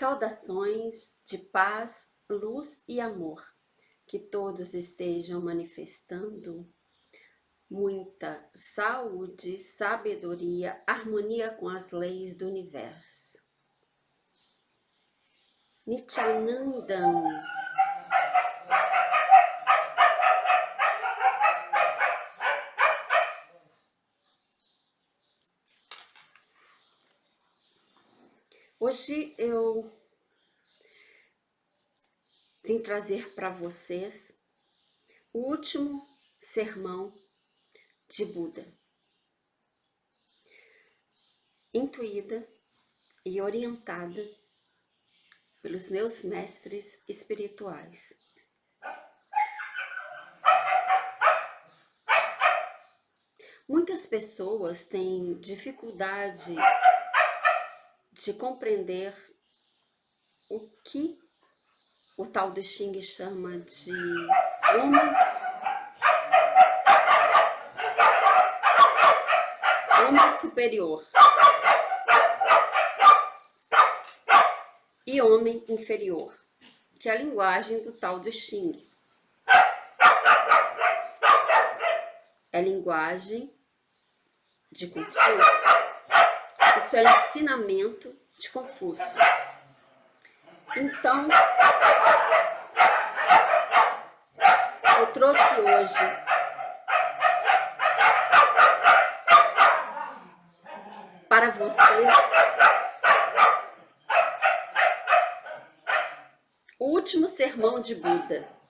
Saudações de paz, luz e amor. Que todos estejam manifestando muita saúde, sabedoria, harmonia com as leis do universo. Nityanandam. Hoje eu vim trazer para vocês o último sermão de Buda, intuída e orientada pelos meus mestres espirituais. Muitas pessoas têm dificuldade de compreender o que o tal do Xing chama de homem superior e homem inferior, que é a linguagem do tal do Xing. É linguagem de Confúcio. Isso é ensinamento de Confúcio. Então, eu trouxe hoje para vocês o último sermão de Buda.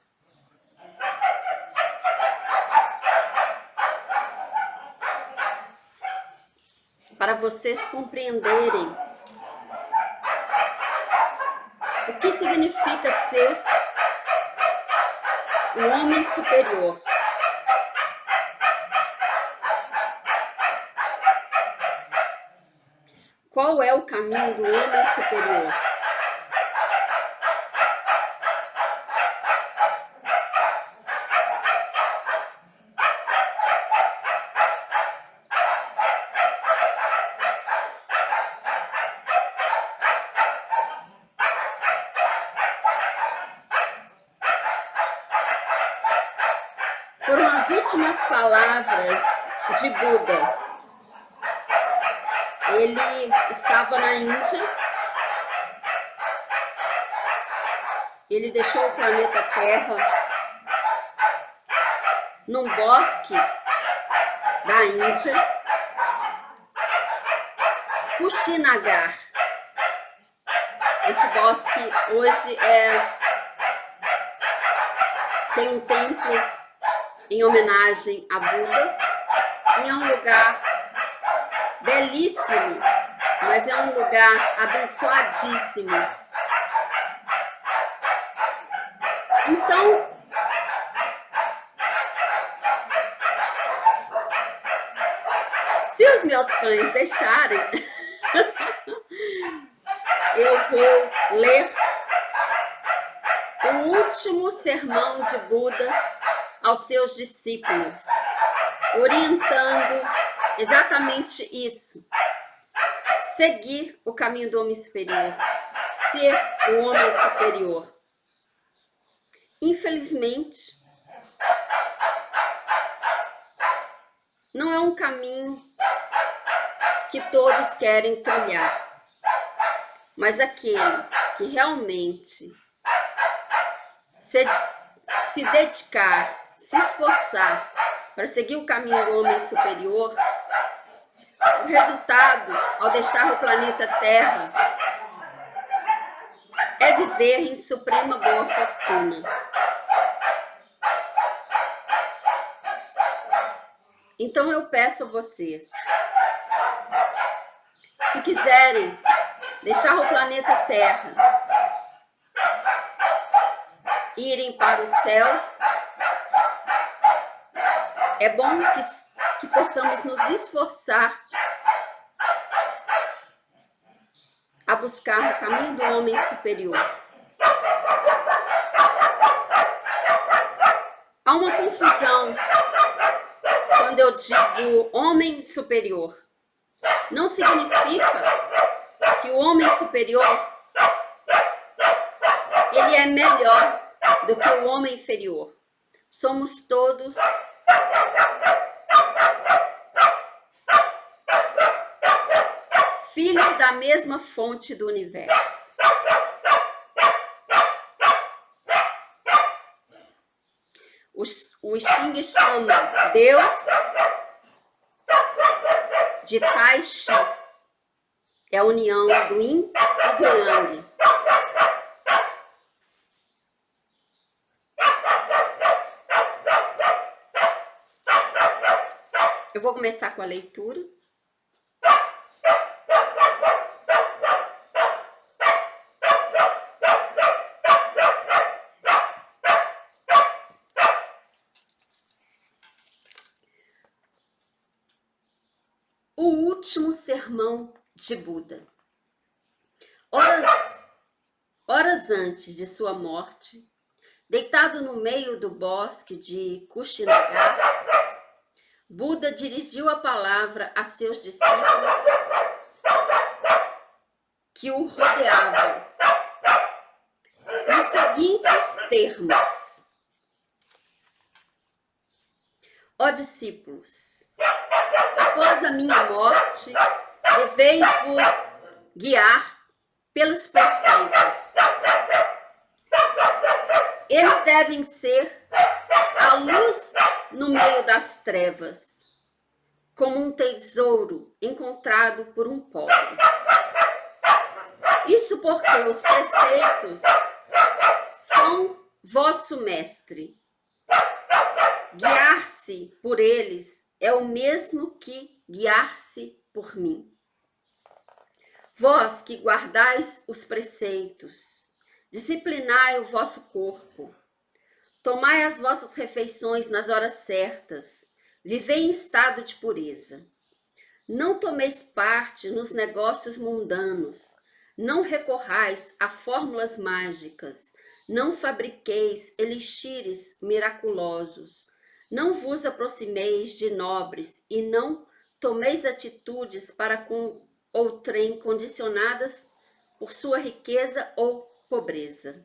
Para vocês compreenderem o que significa ser um homem superior. Qual é o caminho do homem superior? Foram as últimas palavras de Buda. Ele estava na Índia, ele deixou o planeta Terra num bosque da Índia, Kushinagar. Esse bosque hoje tem um templo em homenagem a Buda, e é um lugar belíssimo, mas é um lugar abençoadíssimo. Então, se os meus cães deixarem, eu vou ler o último sermão de Buda aos seus discípulos, orientando exatamente isso: seguir o caminho do homem superior, ser o homem superior. Infelizmente, não é um caminho que todos querem trilhar, mas aquele que realmente se dedicar, se esforçar para seguir o caminho do homem superior, o resultado, ao deixar o planeta Terra, é viver em suprema boa fortuna. Então eu peço a vocês, se quiserem deixar o planeta Terra, irem para o céu, é bom que possamos nos esforçar a buscar o caminho do homem superior. Há uma confusão quando eu digo homem superior. Não significa que o homem superior melhor do que o homem inferior. Somos todos filhos da mesma fonte do universo. O Xing chama Deus de Tai Chi. É a união do Yin e do Yang. Eu vou começar com a leitura. O último sermão de Buda. Horas antes de sua morte, deitado no meio do bosque de Kushinagar, Buda dirigiu a palavra a seus discípulos que o rodeavam, nos seguintes termos: ó discípulos, após a minha morte, deveis vos guiar pelos preceitos. Eles devem ser a luz no meio das trevas, como um tesouro encontrado por um pobre. Isso porque os preceitos são vosso mestre. Guiar-se por eles é o mesmo que guiar-se por mim. Vós que guardais os preceitos, disciplinai o vosso corpo, tomai as vossas refeições nas horas certas, vivei em estado de pureza. Não tomeis parte nos negócios mundanos, não recorrais a fórmulas mágicas, não fabriqueis elixires miraculosos, não vos aproximeis de nobres e não tomeis atitudes para com outrem condicionadas por sua riqueza ou pobreza.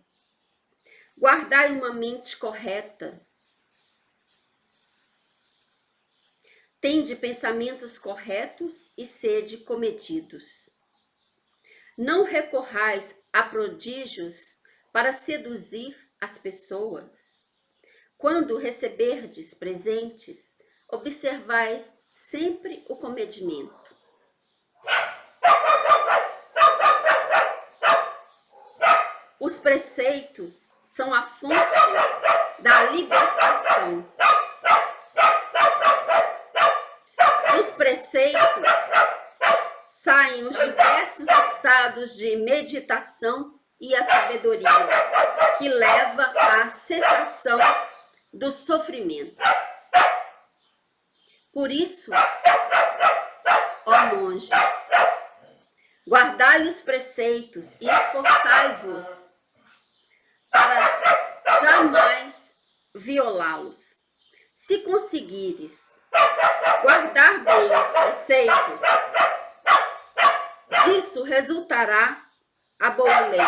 Guardai uma mente correta. Tende pensamentos corretos e sede comedidos. Não recorrais a prodígios para seduzir as pessoas. Quando receberdes presentes, observai sempre o comedimento. Os preceitos são a fonte da libertação. Dos preceitos saem os diversos estados de meditação e a sabedoria, que leva à cessação do sofrimento. Por isso, ó monges, guardai os preceitos e esforçai-vos para jamais violá-los. Se conseguires guardar bem os preceitos, disso resultará a boa lei.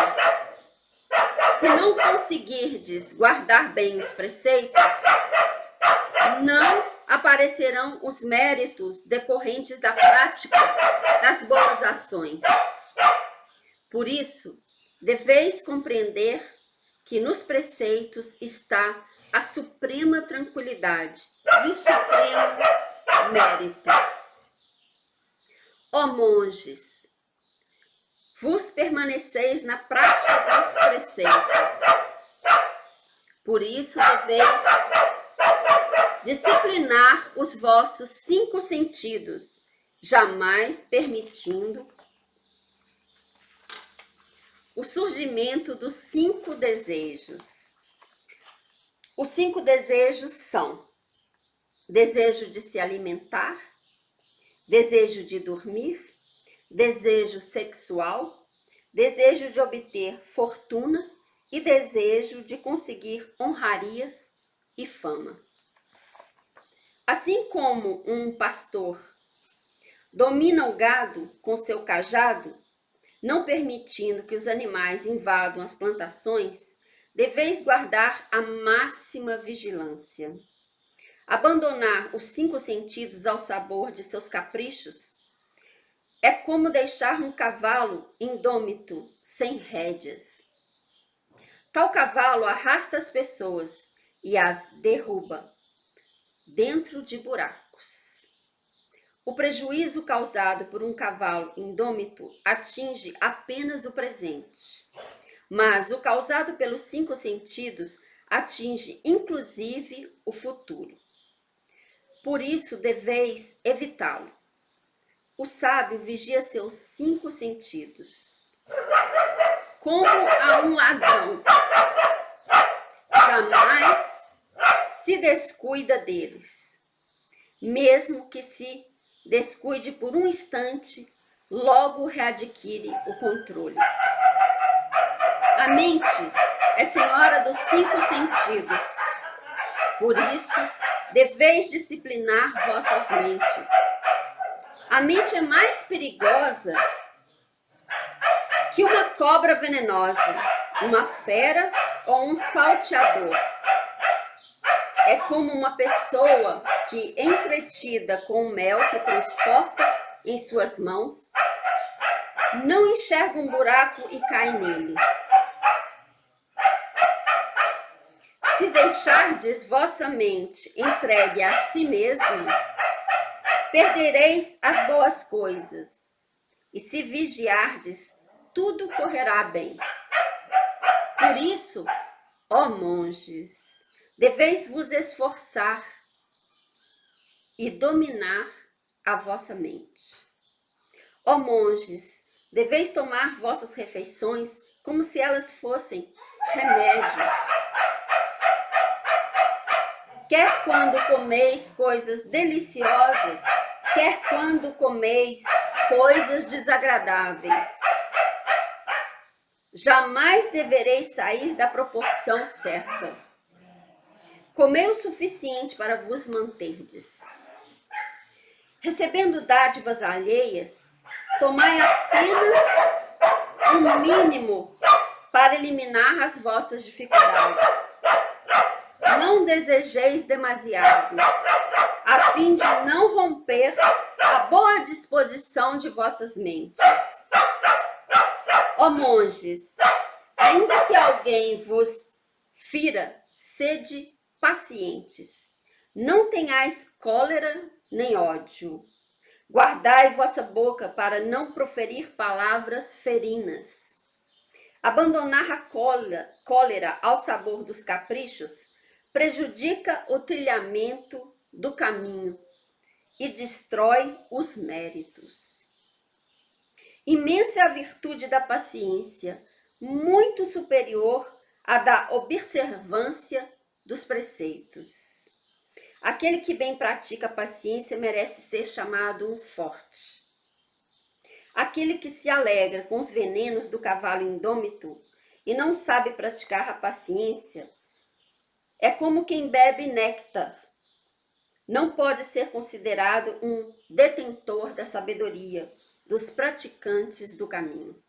Se não conseguirdes guardar bem os preceitos, não aparecerão os méritos decorrentes da prática das boas ações. Por isso, deveis compreender que nos preceitos está a suprema tranquilidade e o supremo mérito. Ó monges, vos permaneceis na prática dos preceitos. Por isso deveis disciplinar os vossos 5 sentidos, jamais permitindo o surgimento dos 5 desejos. Os 5 desejos são: desejo de se alimentar, desejo de dormir, desejo sexual, desejo de obter fortuna e desejo de conseguir honrarias e fama. Assim como um pastor domina o gado com seu cajado, não permitindo que os animais invadam as plantações, deveis guardar a máxima vigilância. Abandonar os 5 sentidos ao sabor de seus caprichos é como deixar um cavalo indômito sem rédeas. Tal cavalo arrasta as pessoas e as derruba dentro de buracos. O prejuízo causado por um cavalo indômito atinge apenas o presente, mas o causado pelos 5 sentidos atinge inclusive o futuro. Por isso deveis evitá-lo. O sábio vigia seus 5 sentidos, como a um ladrão. Jamais se descuida deles. Mesmo que se descuide por um instante, logo readquire o controle. A mente é senhora dos 5 sentidos. Por isso, deveis disciplinar vossas mentes. A mente é mais perigosa que uma cobra venenosa, uma fera ou um salteador. É como uma pessoa que, entretida com o mel que transporta em suas mãos, não enxerga um buraco e cai nele. Se deixardes vossa mente entregue a si mesma, perdereis as boas coisas, e se vigiardes, tudo correrá bem. Por isso, ó monges, deveis vos esforçar e dominar a vossa mente. Ó monges, deveis tomar vossas refeições como se elas fossem remédios. Quer quando comeis coisas deliciosas, quer quando comeis coisas desagradáveis. Jamais devereis sair da proporção certa. Comei o suficiente para vos manterdes. Recebendo dádivas alheias, tomai apenas um mínimo para eliminar as vossas dificuldades. Não desejeis demasiado, a fim de não romper a boa disposição de vossas mentes. Ó monges, ainda que alguém vos fira, sede pacientes. Não tenhais cólera nem ódio. Guardai vossa boca para não proferir palavras ferinas. Abandonar a cólera ao sabor dos caprichos prejudica o trilhamento do caminho e destrói os méritos. Imensa é a virtude da paciência, muito superior à da observância dos preceitos. Aquele que bem pratica a paciência merece ser chamado um forte. Aquele que se alegra com os venenos do cavalo indômito e não sabe praticar a paciência é como quem bebe néctar. Não pode ser considerado um detentor da sabedoria dos praticantes do caminho.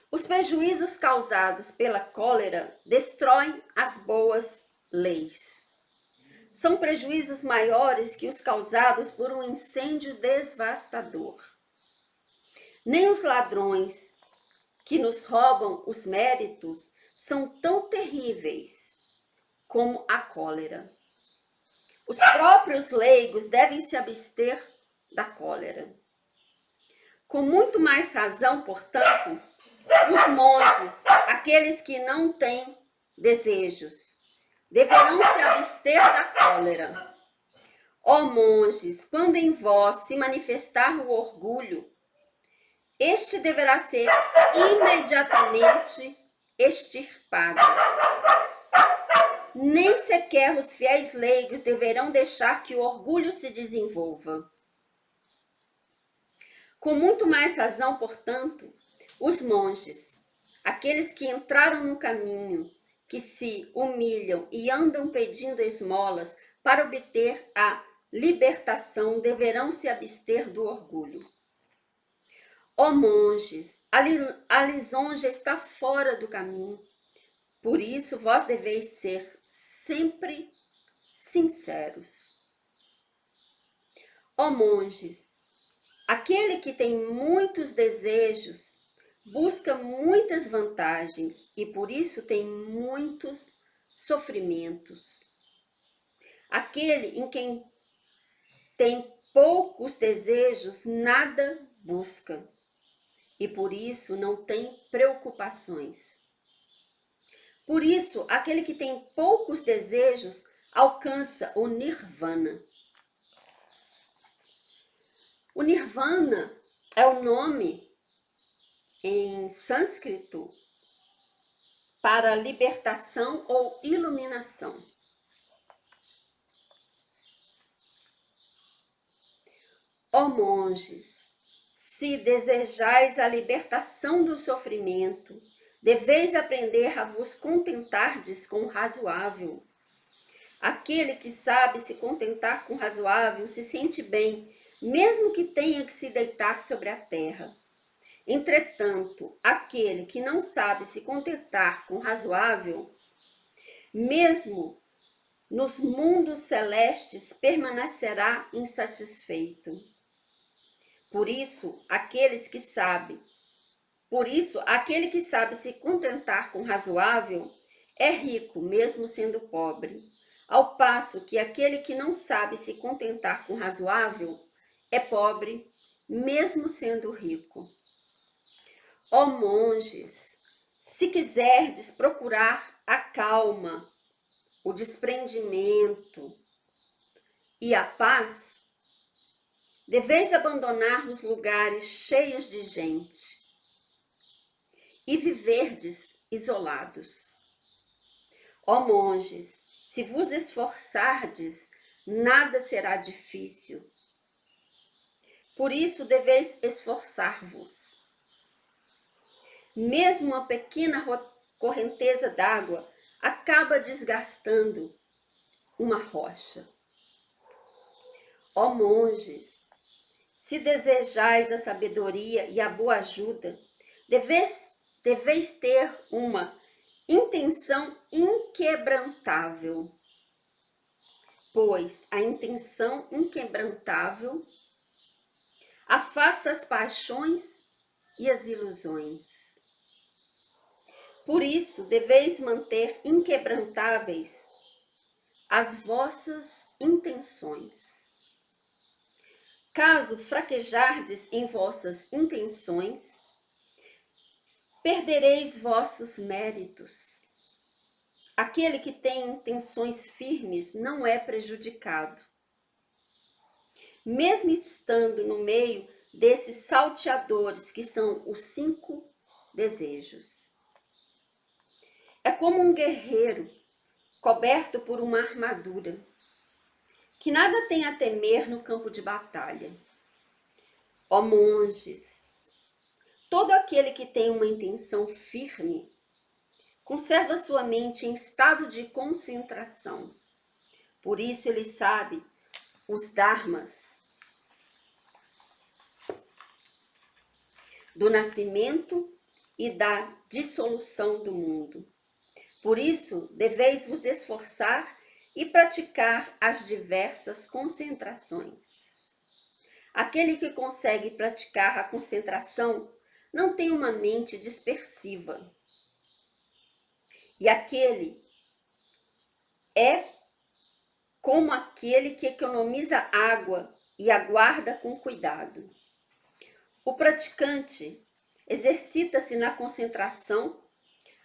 Os prejuízos causados pela cólera destroem as boas leis. São prejuízos maiores que os causados por um incêndio devastador. Nem os ladrões que nos roubam os méritos são tão terríveis como a cólera. Os próprios leigos devem se abster da cólera. Com muito mais razão, portanto, os monges, aqueles que não têm desejos, deverão se abster da cólera. Ó monges, quando em vós se manifestar o orgulho, este deverá ser imediatamente extirpado. Nem sequer os fiéis leigos deverão deixar que o orgulho se desenvolva. Com muito mais razão, portanto, os monges, aqueles que entraram no caminho, que se humilham e andam pedindo esmolas para obter a libertação, deverão se abster do orgulho. Ó monges, a lisonja está fora do caminho, Por isso, vós deveis ser sempre sinceros. Ó monges, aquele que tem muitos desejos busca muitas vantagens e por isso tem muitos sofrimentos. Aquele em quem tem poucos desejos nada busca e por isso não tem preocupações. Por isso, aquele que tem poucos desejos alcança o nirvana. O nirvana é o nome em sânscrito para libertação ou iluminação. Ó monges, se desejais a libertação do sofrimento, deveis aprender a vos contentardes com o razoável. Aquele que sabe se contentar com o razoável se sente bem, mesmo que tenha que se deitar sobre a terra. Entretanto, aquele que não sabe se contentar com o razoável, mesmo nos mundos celestes, permanecerá insatisfeito. Por isso, aquele que sabe se contentar com o razoável é rico, mesmo sendo pobre. Ao passo que aquele que não sabe se contentar com o razoável é pobre, mesmo sendo rico. Ó monges, se quiserdes procurar a calma, o desprendimento e a paz, deveis abandonar os lugares cheios de gente e viverdes isolados. Ó monges, se vos esforçardes, nada será difícil. Por isso deveis esforçar-vos. Mesmo uma pequena correnteza d'água acaba desgastando uma rocha. Ó monges, se desejais a sabedoria e a boa ajuda, deveis ter uma intenção inquebrantável, pois a intenção inquebrantável afasta as paixões e as ilusões. Por isso, deveis manter inquebrantáveis as vossas intenções. Caso fraquejardes em vossas intenções, perdereis vossos méritos. Aquele que tem intenções firmes não é prejudicado. Mesmo estando no meio desses salteadores que são os 5 desejos. É como um guerreiro coberto por uma armadura, que nada tem a temer no campo de batalha. Ó monges, todo aquele que tem uma intenção firme conserva sua mente em estado de concentração. Por isso ele sabe os dharmas do nascimento e da dissolução do mundo. Por isso, deveis vos esforçar e praticar as diversas concentrações. Aquele que consegue praticar a concentração não tem uma mente dispersiva. E aquele é como aquele que economiza água e aguarda com cuidado. O praticante exercita-se na concentração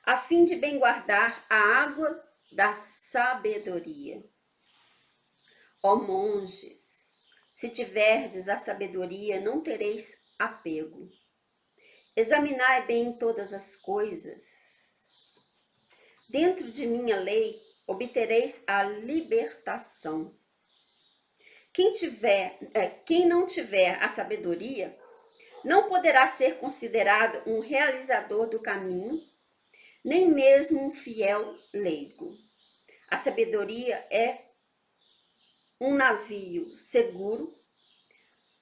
a fim de bem guardar a água da sabedoria. Ó monges, se tiverdes a sabedoria, não tereis apego. Examinai bem todas as coisas. Dentro de minha lei, obtereis a libertação. Quem não tiver a sabedoria, não poderá ser considerado um realizador do caminho, nem mesmo um fiel leigo. A sabedoria é um navio seguro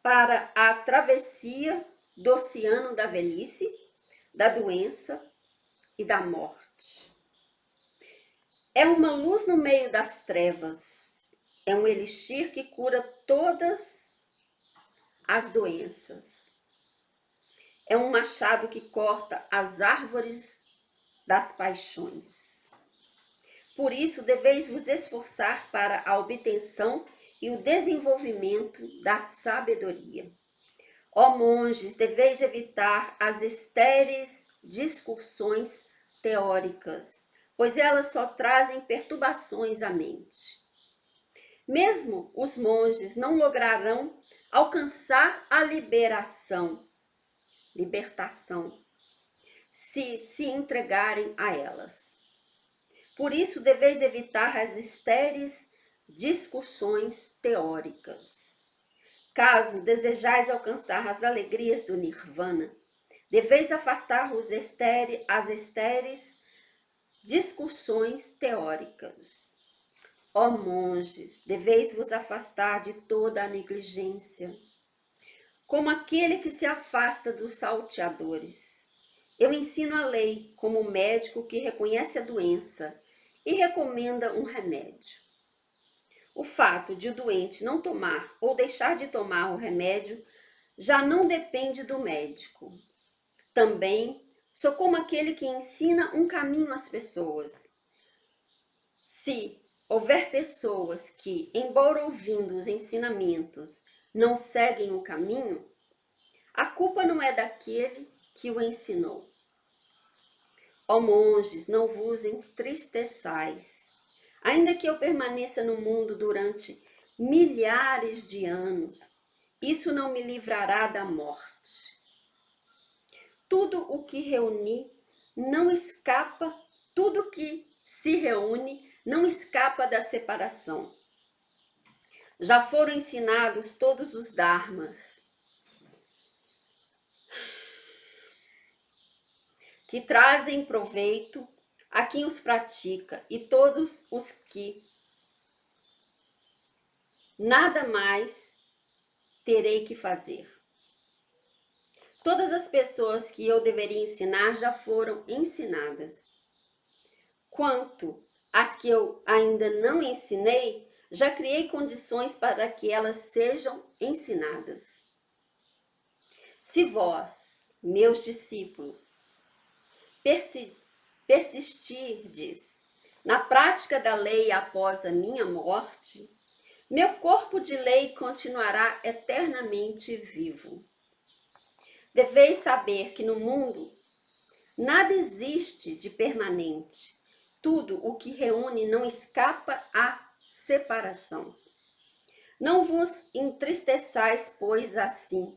para a travessia do oceano da velhice, da doença e da morte. É uma luz no meio das trevas. É um elixir que cura todas as doenças. É um machado que corta as árvores das paixões. Por isso, deveis vos esforçar para a obtenção e o desenvolvimento da sabedoria. Ó monges, deveis evitar as estéreis discussões teóricas, pois elas só trazem perturbações à mente. Mesmo os monges não lograrão alcançar a libertação, se entregarem a elas. Por isso, deveis evitar as estéreis discussões teóricas. Caso desejais alcançar as alegrias do Nirvana, deveis afastar as estéreis discussões teóricas. Ó monges, deveis vos afastar de toda a negligência, como aquele que se afasta dos salteadores. Eu ensino a lei como médico que reconhece a doença e recomenda um remédio. O fato de o doente não tomar ou deixar de tomar o remédio já não depende do médico. Também sou como aquele que ensina um caminho às pessoas. Se houver pessoas que, embora ouvindo os ensinamentos, não seguem o caminho, a culpa não é daquele que o ensinou. Ó monges, não vos entristeçais. Ainda que eu permaneça no mundo durante milhares de anos, isso não me livrará da morte. Tudo o que reuni não escapa, tudo que se reúne não escapa da separação. Já foram ensinados todos os dharmas que trazem proveito a quem os pratica e todos os que nada mais terei que fazer. Todas as pessoas que eu deveria ensinar já foram ensinadas. Quanto às que eu ainda não ensinei, já criei condições para que elas sejam ensinadas. Se vós, meus discípulos, persistirdes na prática da lei após a minha morte, meu corpo de lei continuará eternamente vivo. Deveis saber que no mundo nada existe de permanente. Tudo o que reúne não escapa à separação. Não vos entristeçais, pois assim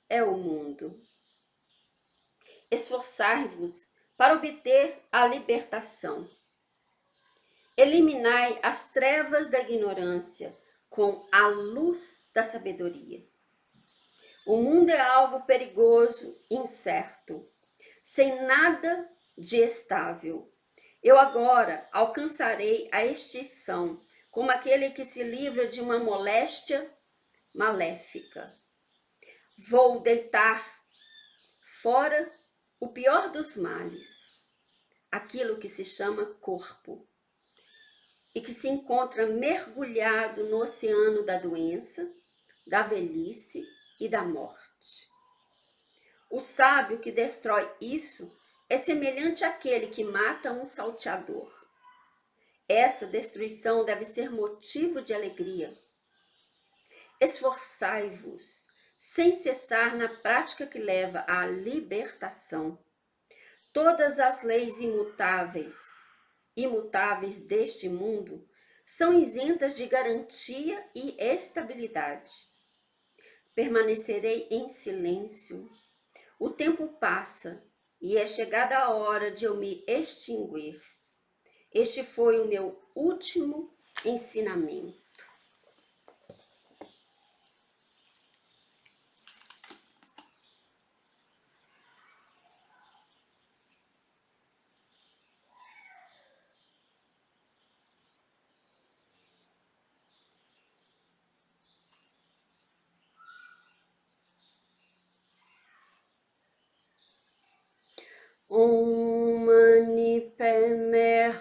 é o mundo. Esforçai-vos para obter a libertação. Eliminai as trevas da ignorância com a luz da sabedoria. O mundo é algo perigoso, incerto, sem nada de estável. Eu agora alcançarei a extinção, como aquele que se livra de uma moléstia maléfica. Vou deitar fora o pior dos males, aquilo que se chama corpo, e que se encontra mergulhado no oceano da doença, da velhice e da morte. O sábio que destrói isso é semelhante àquele que mata um salteador. Essa destruição deve ser motivo de alegria. Esforçai-vos sem cessar na prática que leva à libertação. Todas as leis imutáveis deste mundo são isentas de garantia e estabilidade. Permanecerei em silêncio. O tempo passa e é chegada a hora de eu me extinguir. Este foi o meu último ensinamento. Om Mani Padme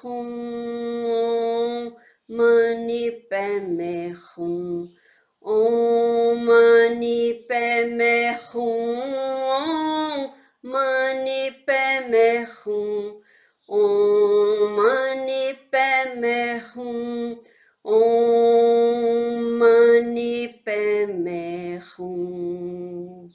Hum, Mani Padme Hum. Om Mani Padme Hum. Om Mani Padme Hum. Om Mani Padme Hum. Om Mani Padme Hum.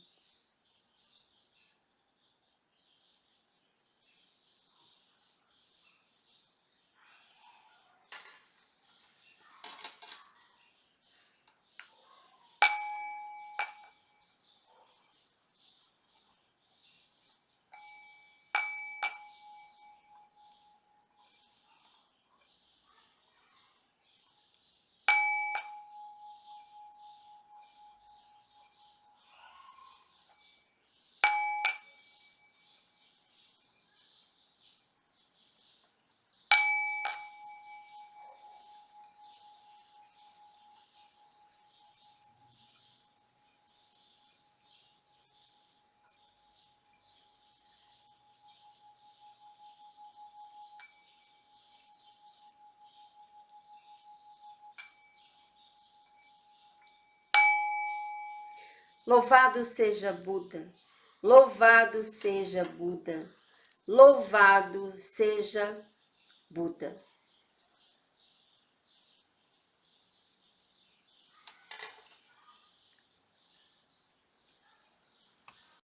Louvado seja Buda, louvado seja Buda, louvado seja Buda.